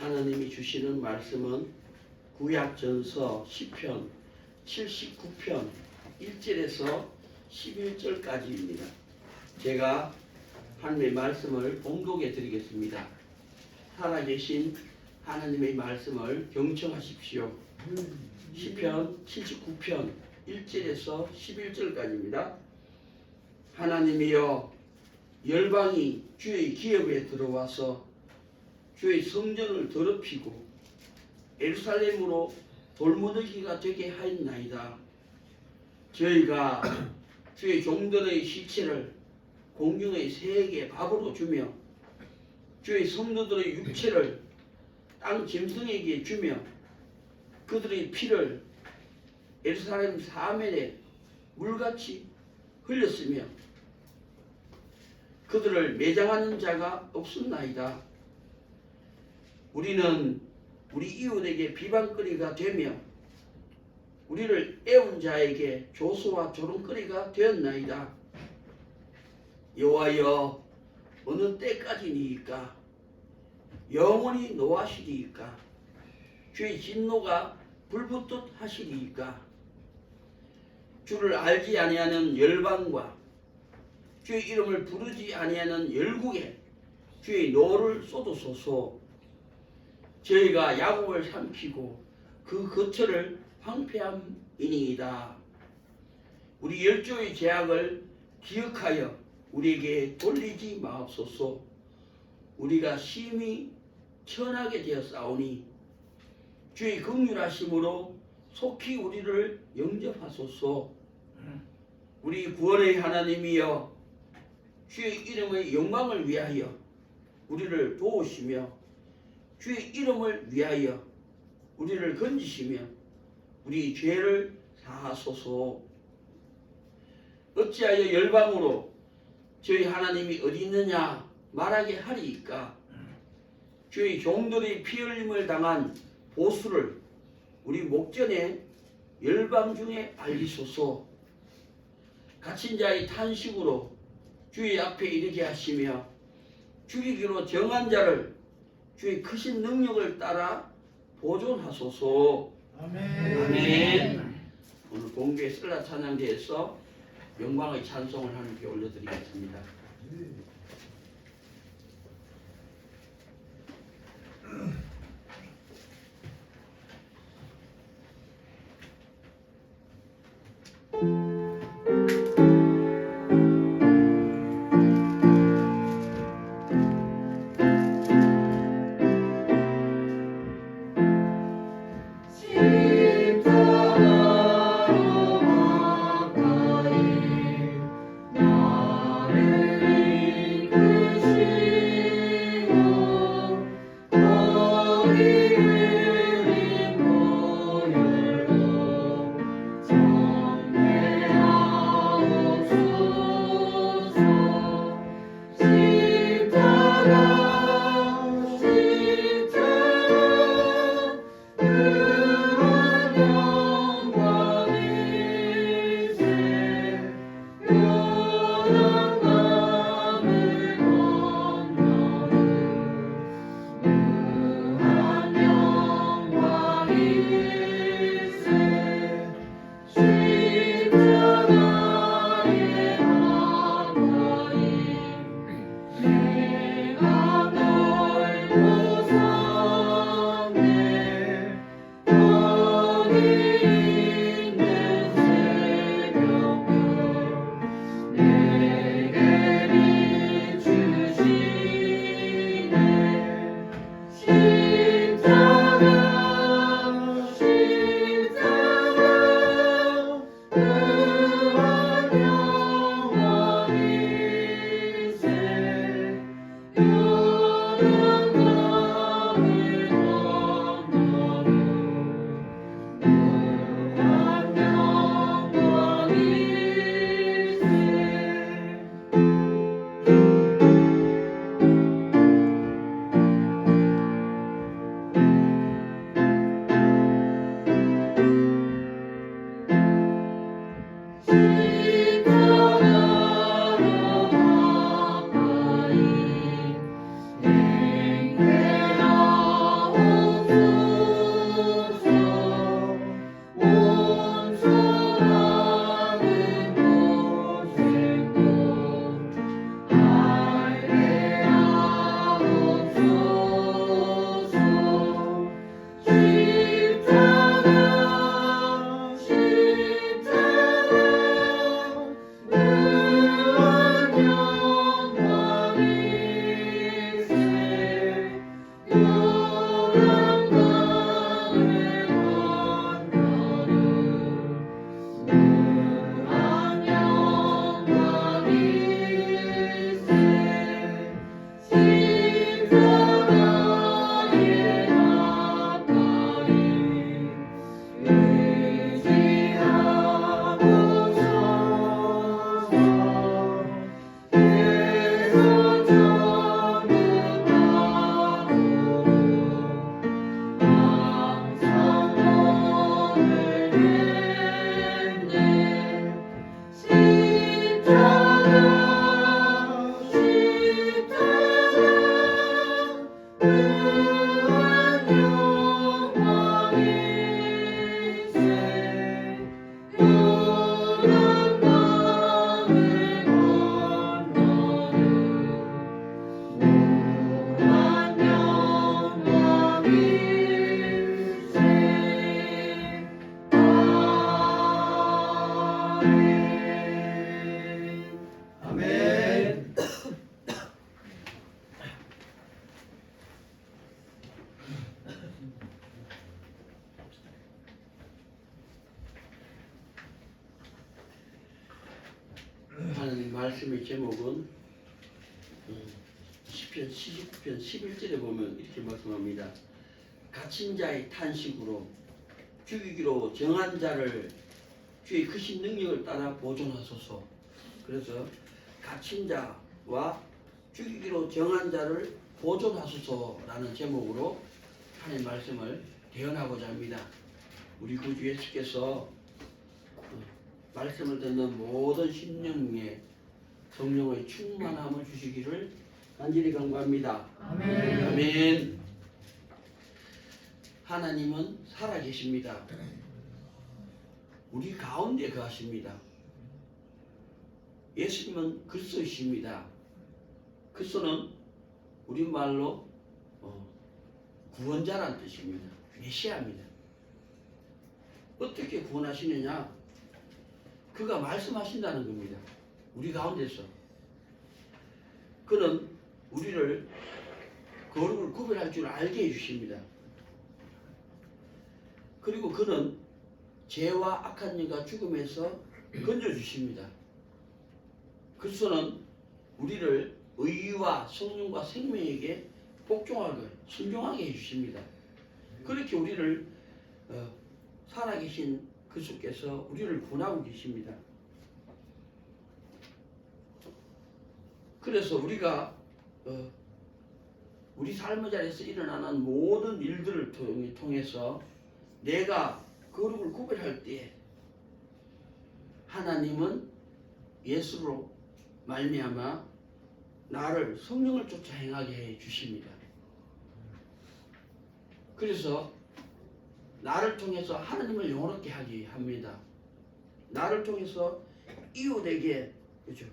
하나님이 주시는 말씀은 구약전서 시편 79편 1절에서 11절까지입니다. 제가 하나님의 말씀을 봉독해 드리겠습니다. 살아계신 하나님의 말씀을 경청하십시오. 시편 79편 1절에서 11절까지입니다. 하나님이여, 열방이 주의 기업에 들어와서 주의 성전을 더럽히고 예루살렘으로 돌무더기가 되게 하였나이다. 저희가 주의 종들의 시체를 공중의 새에게 밥으로 주며 주의 성도들의 육체를 땅 짐승에게 주며 그들의 피를 예루살렘 사면에 물같이 흘렸으며 그들을 매장하는 자가 없었나이다. 우리는 우리 이웃에게 비방거리가 되며 우리를 애운 자에게 조소와 조롱거리가 되었나이다. 여호와여, 어느 때까지니이까? 영원히 노하시리이까? 주의 진노가 불붙듯 하시리이까? 주를 알지 아니하는 열방과 주의 이름을 부르지 아니하는 열국에 주의 노를 쏟으소서. 저희가 야곱을 삼키고 그 거처를 황폐함이니이다. 우리 열조의 죄악을 기억하여 우리에게 돌리지 마옵소서. 우리가 심히 천하게 되었사오니 주의 긍휼하심으로 속히 우리를 영접하소서. 우리 구원의 하나님이여, 주의 이름의 영광을 위하여 우리를 도우시며 주의 이름을 위하여 우리를 건지시며 우리 죄를 사하소서. 어찌하여 열방으로 저희 하나님이 어디 있느냐 말하게 하리이까? 주의 종들의 피 흘림을 당한 보수를 우리 목전에 열방 중에 알리소서. 갇힌 자의 탄식으로 주의 앞에 이르게 하시며 죽이기로 정한 자를 주의 크신 능력을 따라 보존하소서. 아멘. 아멘. 오늘 공교의 설라 찬양대에서 영광의 찬송을 하나님께 올려드리겠습니다. 십자가로 가까이 나를 하는 말씀의 제목은 시편 79편 11절에 보면 이렇게 말씀합니다. 갇힌 자의 탄식으로 죽이기로 정한 자를 주의 크신 능력을 따라 보존하소서. 그래서 갇힌 자와 죽이기로 정한 자를 보존하소서라는 제목으로 하나님 말씀을 대언하고자 합니다. 우리 구주 예수께서 말씀을 듣는 모든 심령에 성령의 충만함을 주시기를 간절히 간구합니다. 아멘. 아멘. 하나님은 살아계십니다. 우리 가운데 거하십니다. 예수님은 그리스도이십니다. 그리스도는 우리말로 구원자란 뜻입니다. 메시아입니다. 어떻게 구원하시느냐? 그가 말씀하신다는 겁니다. 우리 가운데서. 그는 우리를 거룩을 구별할 줄 알게 해주십니다. 그리고 그는 죄와 악한 일과 죽음에서 건져주십니다. 그리스도는 우리를 의와 성령과 생명에게 복종하게, 순종하게 해주십니다. 그렇게 우리를 살아계신 그리스도께서 우리를 구원하고 계십니다. 그래서 우리가 우리 삶의 자리에서 일어나는 모든 일들을 통해서 내가 거룩을 구별할 때 하나님은 예수로 말미암아 나를 성령을 쫓아 행하게 해 주십니다. 그래서 나를 통해서 하나님을 영원하게 하게 합니다. 나를 통해서 이웃에게 그렇죠?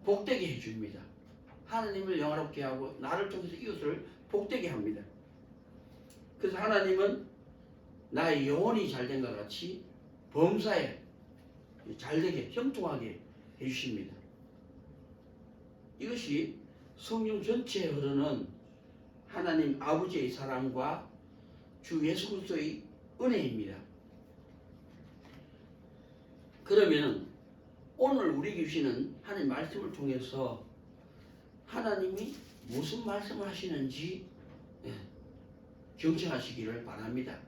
복되게 해줍니다. 하나님을 영화롭게 하고 나를 통해서 이웃을 복되게 합니다. 그래서 하나님은 나의 영혼이 잘된 것 같이 범사에 잘되게 형통하게 해주십니다. 이것이 성령 전체에 흐르는 하나님 아버지의 사랑과 주 예수 그리스도의 은혜입니다. 그러면 오늘 우리에게 주시는 하나님 말씀을 통해서 하나님이 무슨 말씀을 하시는지 경청하시기를 바랍니다.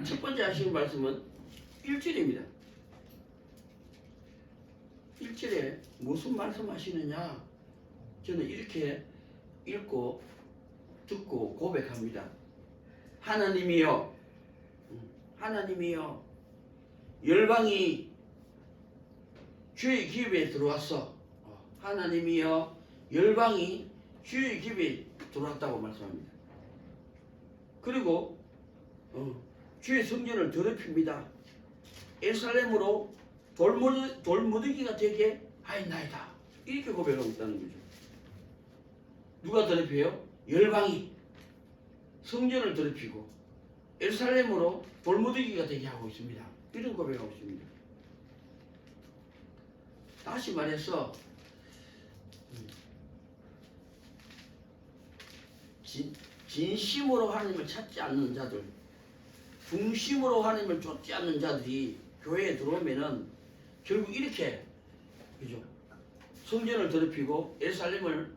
첫 번째 하시는 말씀은 1절입니다. 1절에 무슨 말씀 하시느냐? 저는 이렇게 읽고 듣고 고백합니다. 하나님이여, 하나님이여, 열방이 주의 기업에 들어왔어. 하나님이여, 열방이 주의 기업에 들어왔다고 말씀합니다. 그리고 주의 성전을 더럽힙니다. 예루살렘으로 돌무더기가 되게 하였나이다. 이렇게 고백하고 있다는 거죠. 누가 더럽혀요? 열방이 성전을 더럽히고 예루살렘으로 돌무더기가 되게 하고 있습니다. 이런 고백하고 있습니다. 다시 말해서 진심으로 하나님을 찾지 않는 자들, 중심으로 하나님을 쫓지 않는 자들이 교회에 들어오면은 결국 이렇게 그죠? 성전을 더럽히고 예루살렘을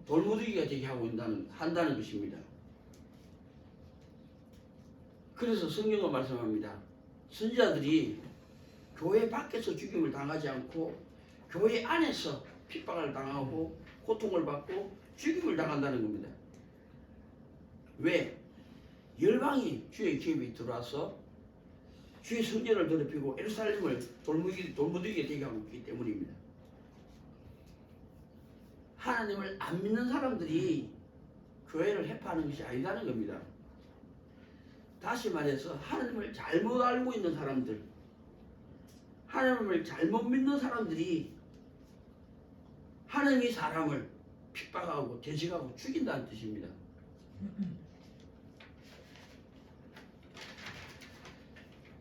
돌무더기가 되게 하고 한다는 것입니다. 그래서 성경은 말씀합니다. 선지자들이 교회 밖에서 죽임을 당하지 않고 교회 안에서 핍박을 당하고 고통을 받고 죽임을 당한다는 겁니다. 왜? 열방이 주의 기업에 들어와서 주의 성전을 더럽히고 예루살렘을 돌무더기게 되게 하고 있기 때문입니다. 하나님을 안 믿는 사람들이 교회를 해파하는 것이 아니라는 겁니다. 다시 말해서 하나님을 잘못 알고 있는 사람들, 하나님을 잘못 믿는 사람들이 하나님이 사람을 핍박하고 대적하고 죽인다는 뜻입니다.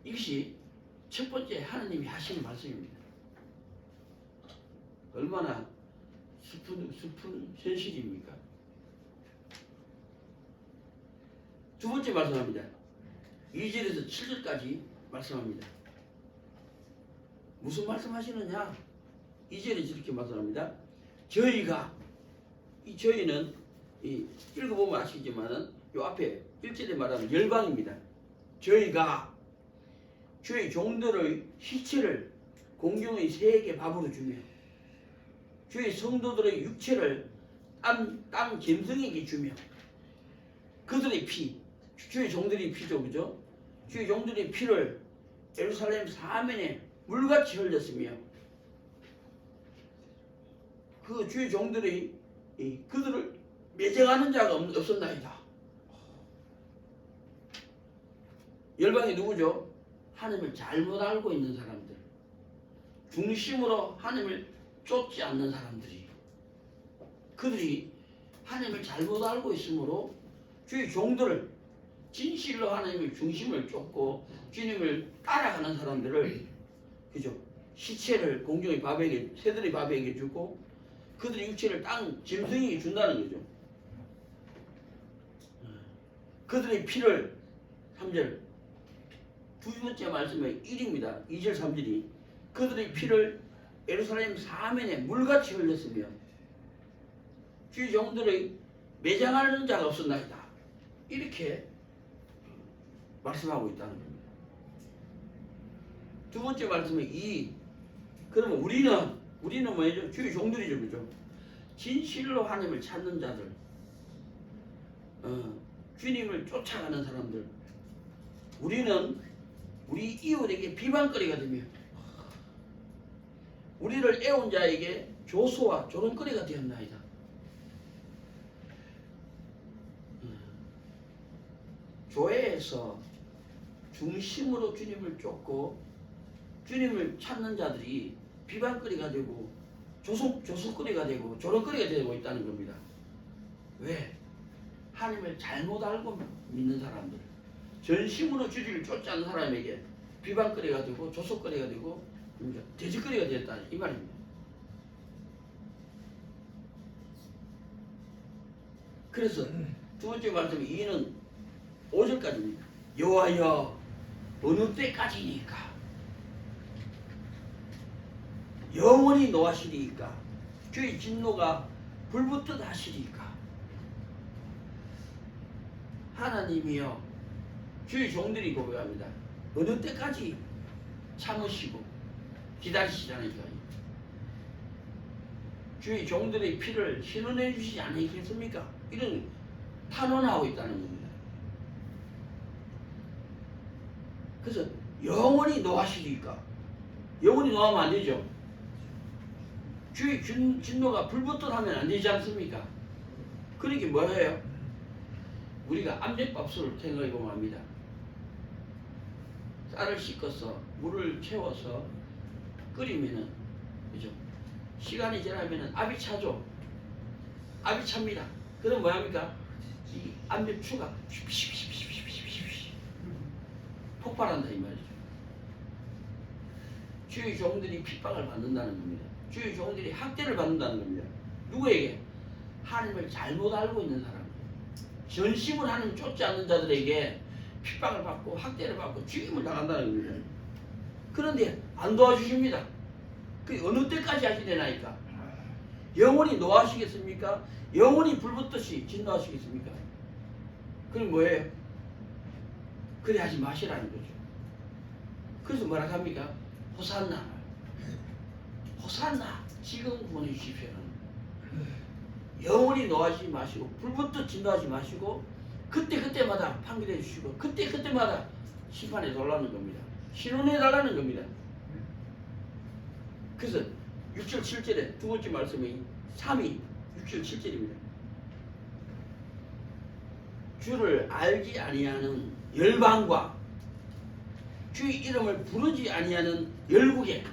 이것이 첫 번째 하나님이 하시는 말씀입니다. 얼마나 슬픈 현실입니까? 두 번째 말씀합니다. 2절에서 7절까지 말씀합니다. 무슨 말씀하시느냐? 2절에 이렇게 말씀합니다. 저희가, 이 저희는 읽어보면 아시겠지만은 요 앞에 1절에 말하면 열방입니다. 저희가 주의 종들의 시체를 공중의 새에게 밥으로 주며 주의 성도들의 육체를 땅 짐승에게 주며 그들의 피, 주의 종들의 피죠, 그죠? 주의 종들의 피를 예루살렘 사면에 물같이 흘렸으며 그 주의 종들의 그들을 매장하는 자가 없었나이다. 열방이 누구죠? 하나님을 잘못 알고 있는 사람들, 중심으로 하나님을 쫓지 않는 사람들이, 그들이 하나님을 잘못 알고 있으므로 주의 종들을 진실로 하나님의 중심을 쫓고 주님을 따라가는 사람들을, 그죠? 시체를 공중의 밥에게, 새들의 밥에게 주고 그들의 육체를 땅 짐승에게 준다는 거죠. 그들의 피를 3절 두 번째 말씀의 1입니다. 2절 3절이 그들의 피를 예루살렘 사면에 물같이 흘렸으며 주의 종들의 매장하는 자가 없었나이다. 이렇게 말씀하고 있다는 겁니다. 두 번째 말씀은 2. 그러면 우리는 뭐죠? 주의 종들이죠, 그죠? 진실로 하나님을 찾는 자들, 주님을 쫓아가는 사람들. 우리는 우리 이웃에게 비방거리가 되며 우리를 애운 자에게 조소와 조롱거리가 되었나이다. 교회에서 중심으로 주님을 쫓고 주님을 찾는 자들이 비방거리가 되고 조소거리가 되고 조롱거리가 되고 있다는 겁니다. 왜? 하나님을 잘못 알고 믿는 사람들, 전심으로 주님을 쫓지 않는 사람에게 비방거리가 되고 조소거리가 되고 돼지거리가 되었다, 이 말입니다. 그래서 두 번째 말씀 2는 5절까지입니다. 여호와여 어느 때까지니까 영원히 노하시리이까 주의 진노가 불붙듯 하시리이까. 하나님이여 주의 종들이 고백합니다. 어느 때까지 참으시고 기다리시라니까요. 주의 종들의 피를 신원해 주시지 않으시겠습니까? 이런 탄원하고 있다는 겁니다. 그래서 영원히 노하시리까. 영원히 노하면 안 되죠. 주의 진노가 불붙듯 하면 안 되지 않습니까? 그러니까 뭐예요? 우리가 암전밥솥을 생각해 보면 합니다. 쌀을 씻어서 물을 채워서 끓이면은, 그죠? 시간이 지나면은 압이 차죠. 압이 찹니다. 그럼 뭐합니까? 이 암전추가 폭발한다 이 말이죠. 주의 종들이 핍박을 받는다는 겁니다. 주의 종들이 학대를 받는다는 겁니다. 누구에게? 하나님을 잘못 알고 있는 사람, 전심을 하나님 쫓지 않는 자들에게 핍박을 받고 학대를 받고 죽임을 당한다는 겁니다. 그런데 안 도와주십니다. 그 어느 때까지 하시려나이까? 영원히 노하시겠습니까? 영원히 불붙듯이 진노하시겠습니까? 그럼 뭐예요? 그래 하지 마시라는 거죠. 그래서 뭐라 합니까? 호산나, 호산나 지금 보내주십시오. 영원히 노하지 마시고 불붙듯 진노하지 마시고 그때마다 판결해 주시고 그때마다 심판해 달라는 겁니다. 신원해 달라는 겁니다. 그래서 6절 7절에 두 번째 말씀이 3이 6절 7절입니다. 주를 알지 아니하는 열방과 주의 이름을 부르지 아니하는 열국에,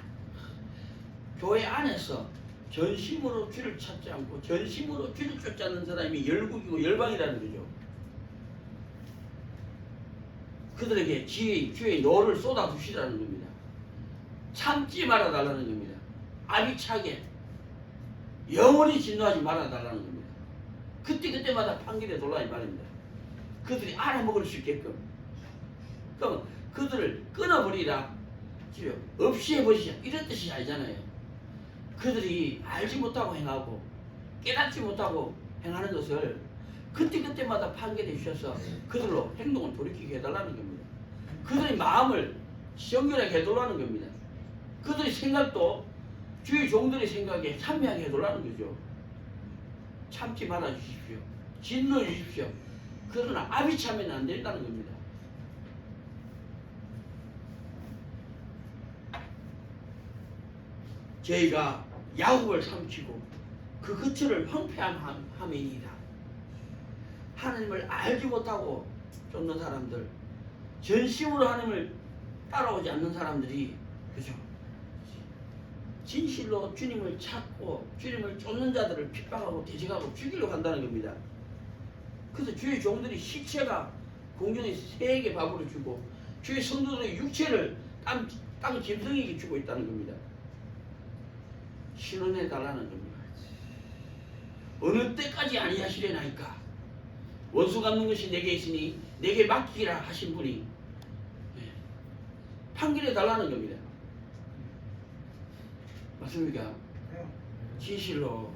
교회 안에서 전심으로 주를 찾지 않고 전심으로 주를 쫓지 않는 사람이 열국이고 열방이라는 거죠. 그들에게 주의 노를 쏟아부시라는 겁니다. 참지 말아달라는 겁니다. 압이 차게 영원히 진노하지 말아달라는 겁니다. 그때마다 판결에 돌라 이 말입니다. 그들이 알아먹을 수 있게끔. 그럼 그들을 끊어버리라, 없이 해버리자, 이런 뜻이 아니잖아요. 그들이 알지 못하고 행하고 깨닫지 못하고 행하는 것을 그때그때마다 판결해 주셔서 그들로 행동을 돌이키게 해달라는 겁니다. 그들의 마음을 정결하게 해달라는 겁니다. 그들의 생각도 주의 종들의 생각에 참여하게 해달라는 거죠. 참지 말아 주십시오. 진노해 주십시오. 그러나 아비참에는 안 된다는 겁니다. 저희가 야곱을 삼키고 그 거처를 황폐함이니이다. 하나님을 알지 못하고 쫓는 사람들, 전심으로 하나님을 따라오지 않는 사람들이, 그죠? 진실로 주님을 찾고 주님을 쫓는 자들을 핍박하고 대적하고 죽이려고 한다는 겁니다. 그래서 주의 종들이 시체가 공중에 새에게 밥으로 주고 주의 성도들의 육체를 땅 짐승에게 주고 있다는 겁니다. 신원해 달라는 겁니다. 어느 때까지 아니하시려나이까? 원수 갚는 것이 내게 있으니 내게 맡기라 하신 분이 판결해 달라는 겁니다. 맞습니까? 진실로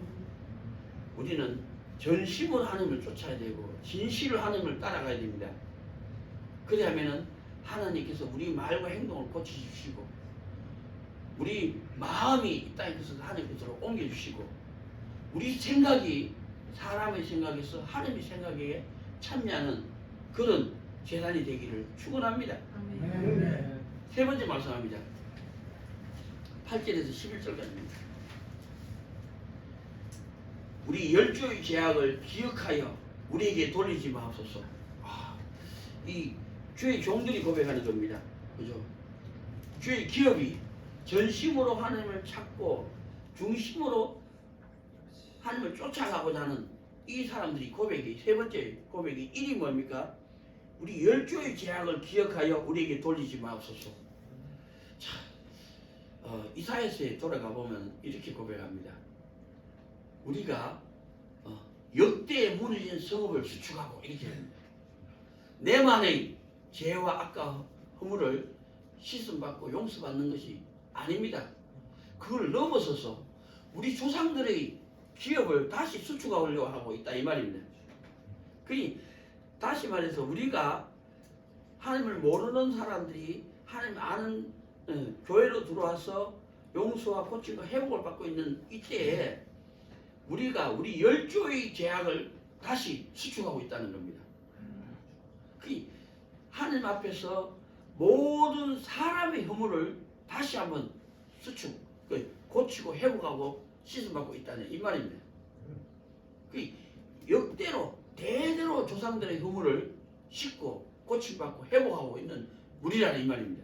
우리는 전심으로 하나님을 쫓아야 되고 진실로 하나님을 따라가야 됩니다. 그래야면은 하나님께서 우리 말과 행동을 고치시고 우리 마음이 이 땅에 있어서 하나님께서 옮겨주시고 우리 생각이 사람의 생각에서 하나님의 생각에 참여하는 그런 재단이 되기를 축원합니다. 세 번째 말씀합니다. 8절에서 11절까지입니다. 우리 열조의 죄악을 기억하여 우리에게 돌리지 마옵소서. 이 주의 종들이 고백하는 겁니다. 그죠? 주의 기업이 전심으로 하나님을 찾고 중심으로 하나님을 쫓아가고자 하는 이 사람들이 고백이 세 번째 고백이 1이 뭡니까? 우리 열조의 죄악을 기억하여 우리에게 돌리지 마옵소서. 자, 이사야서에 돌아가 보면 이렇게 고백합니다. 우리가 역대에 무너진 성읍을 수축하고 이렇게 합니다. 내만의 죄와 악과 허물을 씻음받고 용서받는 것이 아닙니다. 그걸 넘어서서 우리 조상들의 기업을 다시 수축하려고 하고 있다 이 말입니다. 그러니 다시 말해서 우리가 하나님을 모르는 사람들이 하나님 아는 교회로 들어와서 용서와 고침과 회복을 받고 있는 이때에 우리가 우리 열조의 죄악을 다시 수축하고 있다는 겁니다. 그 하나님 앞에서 모든 사람의 허물을 다시 한번 수축, 고치고 회복하고 씻음받고 있다는 이 말입니다. 그 역대로 대대로 조상들의 허물을 씻고 고침받고 회복하고 있는 우리라는 이 말입니다.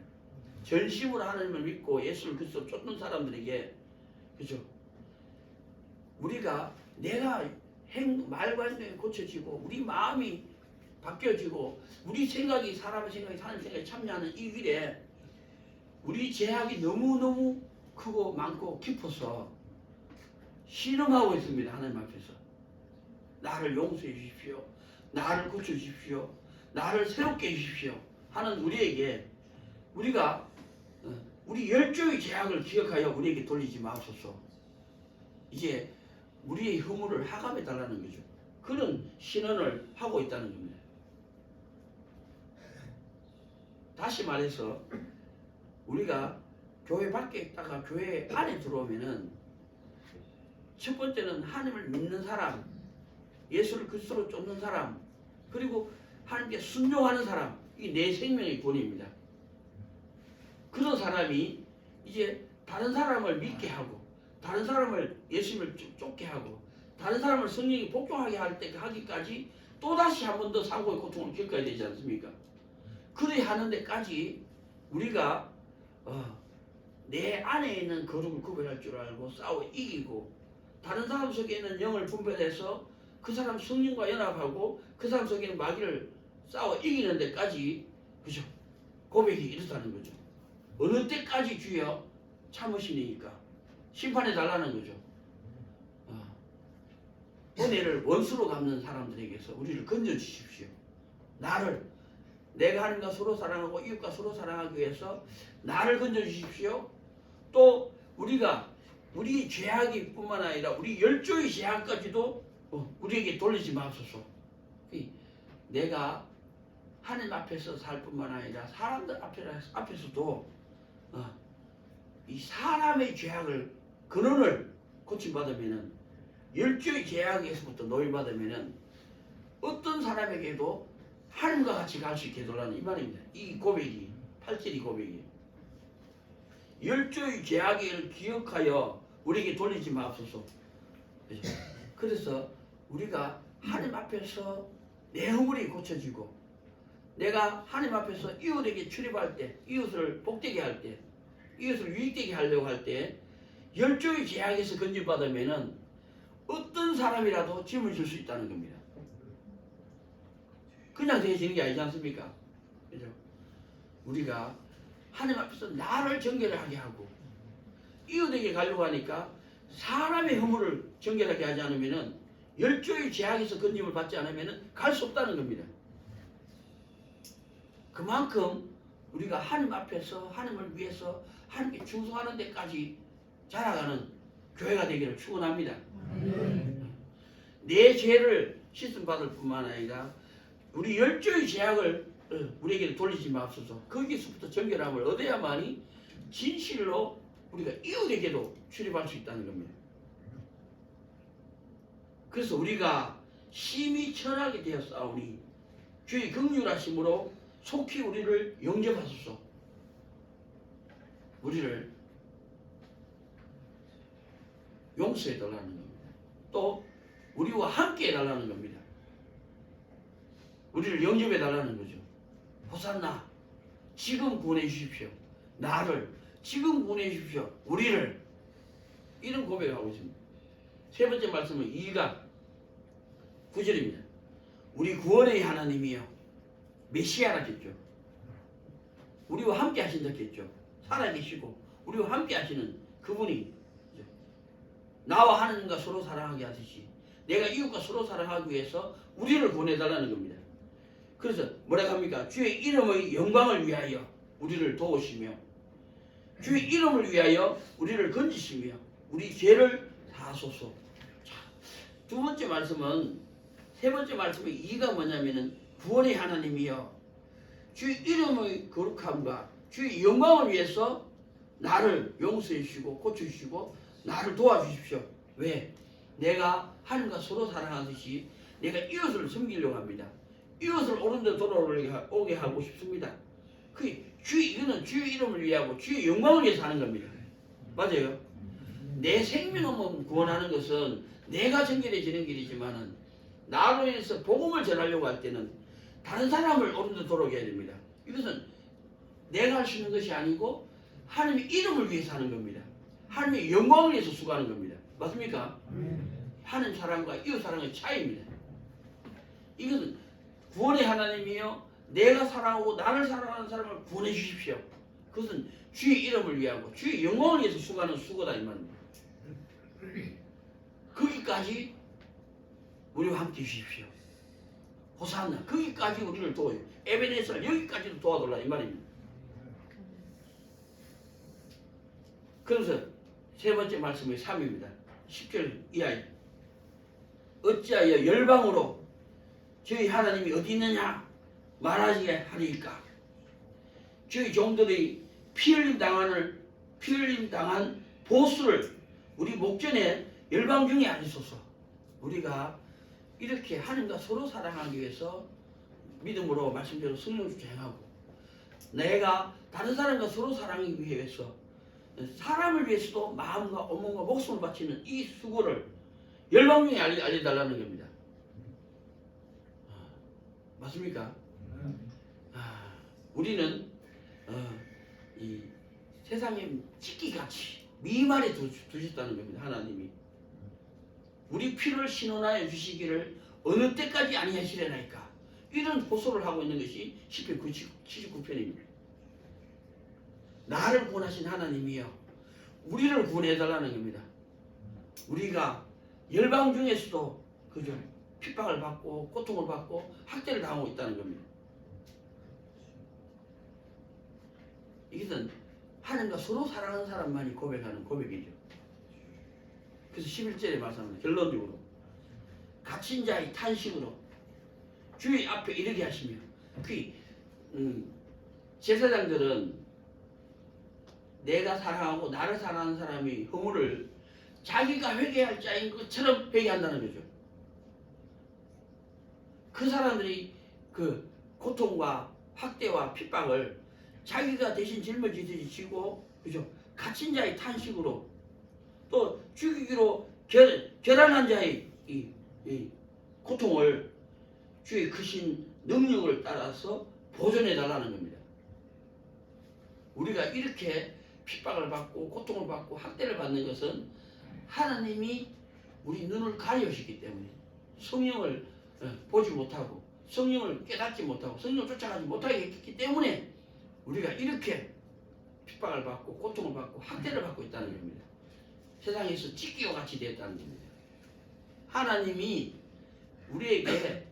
전심으로 하나님을 믿고 예수를 그리스도 쫓는 사람들에게 그죠? 우리가 내가 말과 행동이 고쳐지고 우리 마음이 바뀌어지고 우리 생각이 사람의 생각이 사람의 생각에 참여하는 이 일에 우리 죄악이 너무너무 크고 많고 깊어서 신음하고 있습니다. 하나님 앞에서 나를 용서해 주십시오. 나를 고쳐주십시오. 나를 새롭게 해주십시오 하는 우리에게 우리가 우리 열조의 죄악을 기억하여 우리에게 돌리지 마옵소서. 이제 우리의 허물을 하감해 달라는 거죠. 그런 신언을 하고 있다는 겁니다. 다시 말해서 우리가 교회 밖에 있다가 교회 안에 들어오면은 첫 번째는 하나님을 믿는 사람, 예수를 그리스도로 쫓는 사람, 그리고 하나님께 순종하는 사람, 이 내 생명의 본입니다. 그런 사람이 이제 다른 사람을 믿게 하고 다른 사람을 예수님을 쫓게 하고 다른 사람을 성령이 복종하게 할 때 하기까지 또다시 한 번 더 상고의 고통을 겪어야 되지 않습니까? 그래야 하는 데까지 우리가 내 안에 있는 거룩을 구별할 줄 알고 싸워 이기고 다른 사람 속에 있는 영을 분별해서 그 사람 성령과 연합하고 그 사람 속에 있는 마귀를 싸워 이기는 데까지 그죠? 고백이 이렇다는 거죠. 어느 때까지 주여 참으시니까 심판해 달라는 거죠. 은혜를 원수로 갚는 사람들에게서 우리를 건져주십시오. 내가 하나님과 서로 사랑하고 이웃과 서로 사랑하기 위해서 나를 건져주십시오. 또 우리가 우리 죄악이 뿐만 아니라 우리 열조의 죄악까지도 우리에게 돌리지 마옵소서. 내가 하나님 앞에서 살 뿐만 아니라 사람들 앞에서도 이 사람의 죄악을 근원을 고침받으면은 열조의 죄악에서부터 노임받으면은 어떤 사람에게도 하나님과 같이 갈 수 있게 해달라는 이 말입니다. 이 고백이 8절이 고백이 열조의 죄악을 기억하여 우리에게 돌리지 마옵소서. 그래서 우리가 하나님 앞에서 내 허물이 고쳐지고 내가 하나님 앞에서 이웃에게 출입할 때, 이웃을 복되게 할 때, 이웃을 유익되게 하려고 할 때 열조의 죄악에서 건진받으면은 어떤 사람이라도 짐을 줄 수 있다는 겁니다. 그냥 되어지는 게 아니지 않습니까? 그죠? 우리가 하나님 앞에서 나를 정결하게 하고 이웃에게 가려고 하니까 사람의 허물을 정결하게 하지 않으면은 열조의 죄악에서 건짐을 받지 않으면은 갈 수 없다는 겁니다. 그만큼 우리가 하나님 앞에서 하나님을 위해서 하나님께 충성하는 데까지 자라가는 교회가 되기를 축원합니다. 내 죄를 씻음 받을 뿐만 아니라 우리 열조의 죄악을 우리에게 돌리지 마옵소서. 거기서부터 정결함을 얻어야만이 진실로 우리가 이웃에게도 출입할 수 있다는 겁니다. 그래서 우리가 심히 천하게 되었사오니 주의 긍휼하심으로 속히 우리를 영접하소서. 우리를 용서해달라는 겁니다. 또 우리와 함께 해달라는 겁니다. 우리를 영접해달라는 거죠. 호산나 지금 구원해 주십시오. 나를 지금 구원해 주십시오. 우리를 이런 고백하고 있습니다. 세 번째 말씀은 2가 9절입니다. 우리 구원의 하나님이여 메시아라겠죠. 우리와 함께 하신다겠죠. 살아계시고 우리와 함께 하시는 그분이 나와 하나님과 서로 사랑하게 하듯이 내가 이웃과 서로 사랑하기 위해서 우리를 보내달라는 겁니다. 그래서 뭐라고 합니까? 주의 이름의 영광을 위하여 우리를 도우시며 주의 이름을 위하여 우리를 건지시며 우리 죄를 사하소서. 두 번째 말씀은 세 번째 말씀의 2가 뭐냐면은 구원의 하나님이여 주의 이름의 거룩함과 주의 영광을 위해서 나를 용서해 주시고 고쳐주시고 나를 도와주십시오. 왜? 내가 하나님과 서로 사랑하듯이 내가 이웃을 섬기려고 합니다. 이웃을 옳은 데 돌아오게 하고 싶습니다. 이거는 주의 이름을 위하고 주의 영광을 위해서 하는 겁니다. 맞아요? 내 생명을 구원하는 것은 내가 정결해지는 길이지만은 나로 인해서 복음을 전하려고 할 때는 다른 사람을 옳은 데 돌아오게 해야 됩니다. 이것은 내가 할 수 있는 것이 아니고 하나님의 이름을 위해서 하는 겁니다. 하나님의 영광을 위해서 수고하는 겁니다. 맞습니까? 하나님 사랑과 이웃 사랑의 차이입니다. 이것은 구원의 하나님이요 내가 사랑하고 나를 사랑하는 사람을 구원해 주십시오. 그것은 주의 이름을 위하고 주의 영광을 위해서 수고하는 수고다 이 말입니다. 거기까지 우리와 함께 해주십시오. 호산나 거기까지 우리를 도와요. 에베네zer 여기까지도 도와달라 이 말입니다. 그래서 세 번째 말씀이 3입니다. 10절 이하에 어찌하여 열방으로 저희 하나님이 어디 있느냐 말하지 하리까. 저희 종들이 피 흘림 당한 보수를 우리 목전에 열방 중에 아니소서. 우리가 이렇게 하나님과 서로 사랑하기 위해서 믿음으로 말씀대로 성령을 주행하고 내가 다른 사람과 서로 사랑하기 위해서 사람을 위해서도 마음과 온몸과 목숨을 바치는 이 수고를 열방 중에 알려달라는 겁니다. 맞습니까? 우리는 이 세상에 치기같이 미말에 두셨다는 겁니다. 하나님이 우리 피를 신원하여 주시기를 어느 때까지 아니하시려나이까. 이런 호소를 하고 있는 것이 시편 79편입니다. 나를 구원하신 하나님이여 우리를 구원해달라는 겁니다. 우리가 열방 중에서도 그죠 핍박을 받고 고통을 받고 학대를 당하고 있다는 겁니다. 이것은 하나님과 서로 사랑하는 사람만이 고백하는 고백이죠. 그래서 11절에 말씀합니다. 결론적으로 갇힌 자의 탄식으로 주의 앞에 이르게 하시며 그 제사장들은 내가 사랑하고 나를 사랑하는 사람이 허물을 자기가 회개할 자인 것처럼 회개한다는 거죠. 그 사람들이 그 고통과 학대와 핍박을 자기가 대신 짊어지듯이 지고, 그죠? 갇힌 자의 탄식으로 또 죽이기로 결단한 자의 이 고통을 주의 크신 능력을 따라서 보존해 달라는 겁니다. 우리가 이렇게 핍박을 받고 고통을 받고 학대를 받는 것은 하나님이 우리 눈을 가려주시기 때문에 성령을 보지 못하고 성령을 깨닫지 못하고 성령을 쫓아가지 못하게 했기 때문에 우리가 이렇게 핍박을 받고 고통을 받고 학대를 받고 있다는 겁니다. 세상에서 찢기와 같이 되었다는 겁니다. 하나님이 우리에게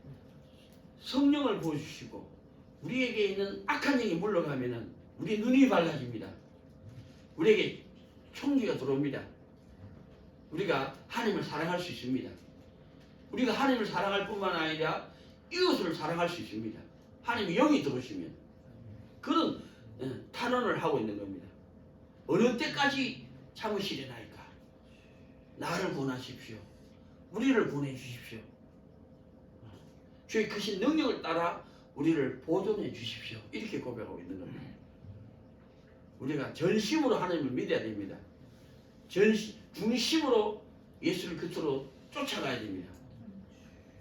성령을 보여주시고 우리에게 있는 악한 영이 물러가면은 우리 눈이 밝아집니다. 우리에게 총기가 들어옵니다. 우리가 하나님을 사랑할 수 있습니다. 우리가 하나님을 사랑할 뿐만 아니라 이웃을 사랑할 수 있습니다. 하나님이 영이 들어오시면 그런 탄원을 하고 있는 겁니다. 어느 때까지 참으시려나이까? 나를 구원하십시오. 우리를 구원해 주십시오. 주의 크신 능력을 따라 우리를 보존해 주십시오. 이렇게 고백하고 있는 겁니다. 우리가 전심으로 하나님을 믿어야 됩니다. 중심으로 예수를 곁으로 쫓아가야 됩니다.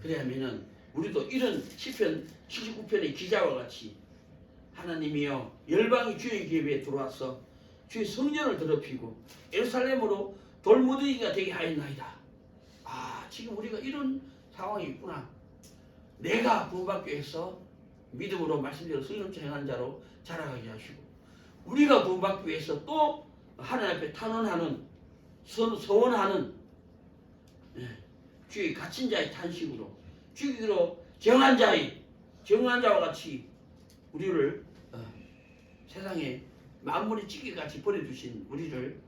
그래야면은 우리도 이런 시편 79편의 기자와 같이 하나님이여 열방이 주의 기업에 들어와서 주의 성전을 더럽히고 예루살렘으로 돌무더기가 되게 하였나이다. 아, 지금 우리가 이런 상황이 있구나. 내가 구원받기 위해서 믿음으로 말씀대로 성령처 행한 자로 자라가게 하시고 우리가 구원받기 위해서 또 하나님 앞에 탄원하는 서원하는 주의 갇힌 자의 탄식으로 죽이기로 정한 자와 같이 우리를 세상에 만물이 찢기같이 버려두신 우리를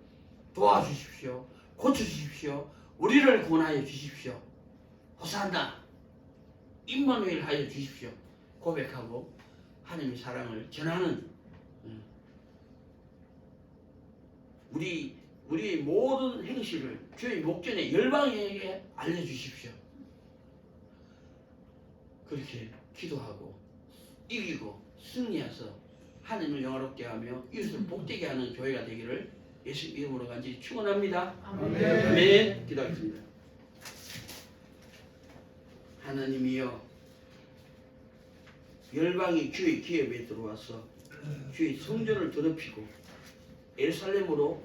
도와주십시오. 고쳐주십시오. 우리를 구원하여 주십시오. 호산나 임마누엘 하여 주십시오. 고백하고 하나님의 사랑을 전하는 우리의 모든 행실을 주의 목전에 열방에게 알려주십시오. 그렇게 기도하고 이기고 승리해서 하나님을 영화롭게 하며 이웃을 복되게 하는 교회가 되기를 예수 이름으로 간절히 축원합니다. 아멘. 기도하겠습니다. 하나님이여 열방이 주의 기업에 들어와서 주의 성전을 더럽히고 예루살렘으로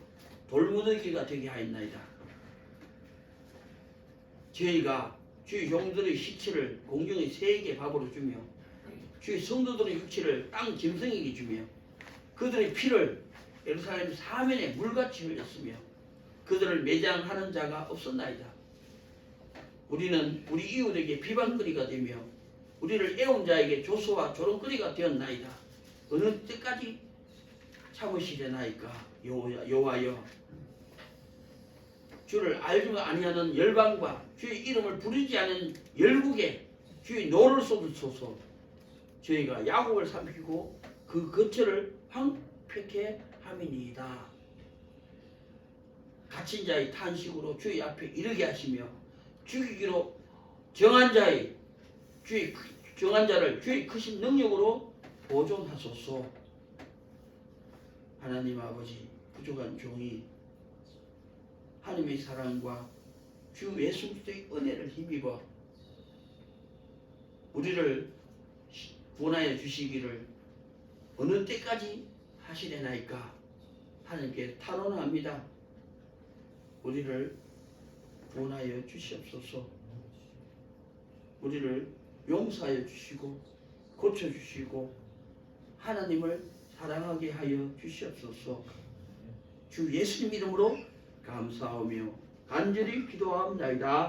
돌무더기가 되게 하였나이다. 저희가 주의 종들의 시체를 공중의 새에게 밥으로 주며 주의 성도들의 육체를 땅 짐승에게 주며 그들의 피를 예루살렘 사면에 물같이 흘렸으며 그들을 매장하는 자가 없었나이다. 우리는 우리 이웃에게 비방거리가 되며 우리를 애운 자에게 조소와 조롱거리가 되었나이다. 어느 때까지 참으시려나이까? 여호와여 주를 알지 아니하는 열방과 주의 이름을 부르지 않은 열국에 주의 노를 쏟으소서. 저희가 야곱을 삼키고 그 거처를 황폐케 함이니이다. 갇힌 자의 탄식으로 주의 앞에 이르게 하시며 죽이기로 정한 자를 주의 크신 능력으로 보존하소서. 하나님 아버지, 부족한 종이 하나님의 사랑과 주 예수 그리스도의 은혜를 힘입어 우리를 구원하여 주시기를 어느 때까지 하시려나이까? 하나님께 탄원합니다. 우리를 구원하여 주시옵소서. 우리를 용서하여 주시고 고쳐주시고 하나님을 사랑하게 하여 주시옵소서. 주 예수님 이름으로 감사하며 간절히 기도합니다.